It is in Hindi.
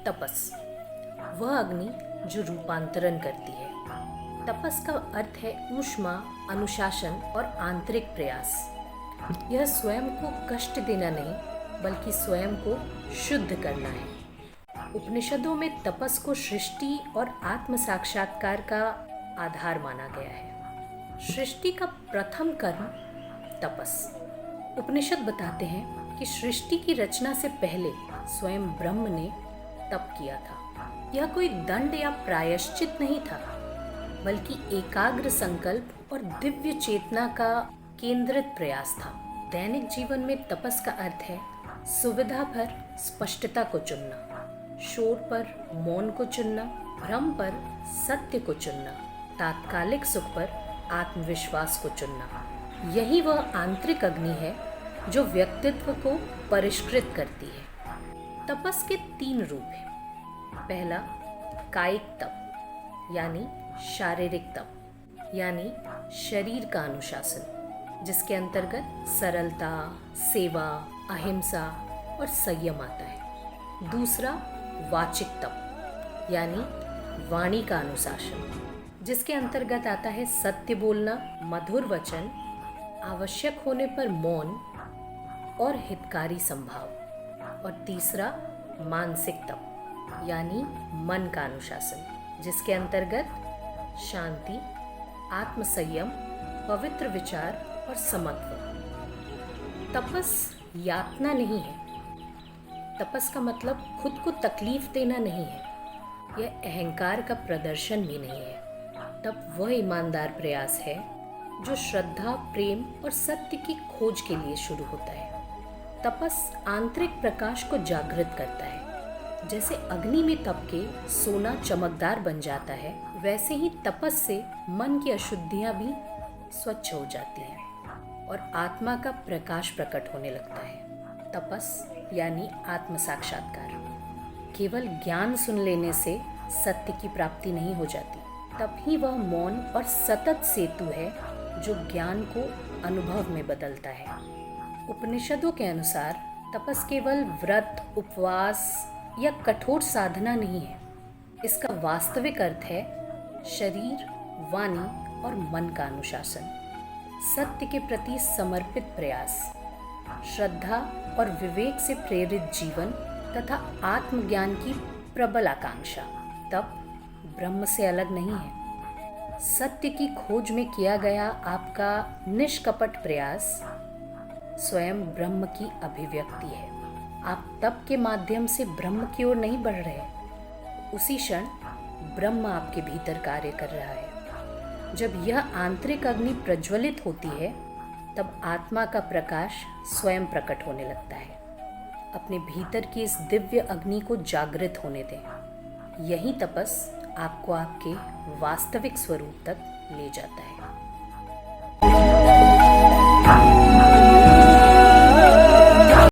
तपस वह अग्नि जो रूपांतरण करती है। तपस का अर्थ है ऊष्मा, अनुशासन और आंतरिक प्रयास। यह स्वयं को कष्ट देना नहीं, बल्कि स्वयं को शुद्ध करना है। उपनिषदों में तपस को सृष्टि और आत्म साक्षात्कार का आधार माना गया है। सृष्टि का प्रथम कर्म तपस। उपनिषद बताते हैं कि सृष्टि की रचना से पहले स्वयं ब्रह्म ने तप किया था। यह कोई दंड या प्रायश्चित नहीं था, बल्कि एकाग्र संकल्प और दिव्य चेतना का केंद्रित प्रयास था। दैनिक जीवन में तपस का अर्थ है सुविधा पर स्पष्टता को चुनना, शोर पर मौन को चुनना, भ्रम पर सत्य को चुनना, तात्कालिक सुख पर आत्मविश्वास को चुनना। यही वह आंतरिक अग्नि है जो व्यक्तित्व को परिष्कृत करती है। तपस के 3 रूप हैं। पहला कायिक तप, यानी शारीरिक तप, यानी शरीर का अनुशासन, जिसके अंतर्गत सरलता, सेवा, अहिंसा और संयम आता है। दूसरा वाचिक तप, यानी वाणी का अनुशासन, जिसके अंतर्गत आता है सत्य बोलना, मधुर वचन, आवश्यक होने पर मौन और हितकारी संभाव। और तीसरा मानसिक तप, यानी मन का अनुशासन, जिसके अंतर्गत शांति, आत्मसंयम, पवित्र विचार और समत्व। तपस यातना नहीं है। तपस का मतलब खुद को तकलीफ देना नहीं है। यह अहंकार का प्रदर्शन भी नहीं है। तप वह ईमानदार प्रयास है जो श्रद्धा, प्रेम और सत्य की खोज के लिए शुरू होता है। तपस आंतरिक प्रकाश को जागृत करता है। जैसे अग्नि में तप के सोना चमकदार बन जाता है, वैसे ही तपस से मन की अशुद्धियां भी स्वच्छ हो जाती हैं और आत्मा का प्रकाश प्रकट होने लगता है। तपस यानी आत्म साक्षात्कार। केवल ज्ञान सुन लेने से सत्य की प्राप्ति नहीं हो जाती। तब ही वह मौन और सतत सेतु है जो ज्ञान को अनुभव में बदलता है। उपनिषदों के अनुसार तपस केवल व्रत, उपवास या कठोर साधना नहीं है। इसका वास्तविक अर्थ है शरीर, वाणी और मन का अनुशासन, सत्य के प्रति समर्पित प्रयास, श्रद्धा और विवेक से प्रेरित जीवन तथा आत्मज्ञान की प्रबल आकांक्षा। तप ब्रह्म से अलग नहीं है। सत्य की खोज में किया गया आपका निष्कपट प्रयास स्वयं ब्रह्म की अभिव्यक्ति है। आप तप के माध्यम से ब्रह्म की ओर नहीं बढ़ रहे, उसी क्षण ब्रह्म आपके भीतर कार्य कर रहा है। जब यह आंतरिक अग्नि प्रज्वलित होती है, तब आत्मा का प्रकाश स्वयं प्रकट होने लगता है। अपने भीतर की इस दिव्य अग्नि को जागृत होने दें। यही तपस आपको आपके वास्तविक स्वरूप तक ले जाता है।